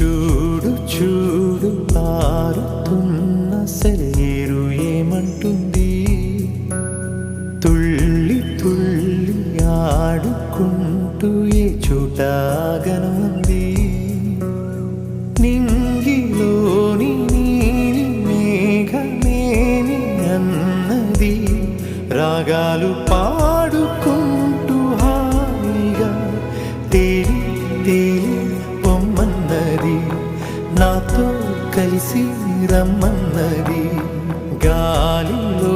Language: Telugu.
చూడు చూడు పారుతున్న సెలయేరు ఏమంటుంది, తుళ్ళి తుళ్ళి ఆడుకుంటూ ఏ చోట ఆగనుంది. నింగిలోని నీలి మేఘమేని అన్నది, రాగాలు పాడుకుంటూ హాయిగా తేలి తేలి పొమ్మన్నది, నాతో కలిసి రమ్మన్నది. గాలిలో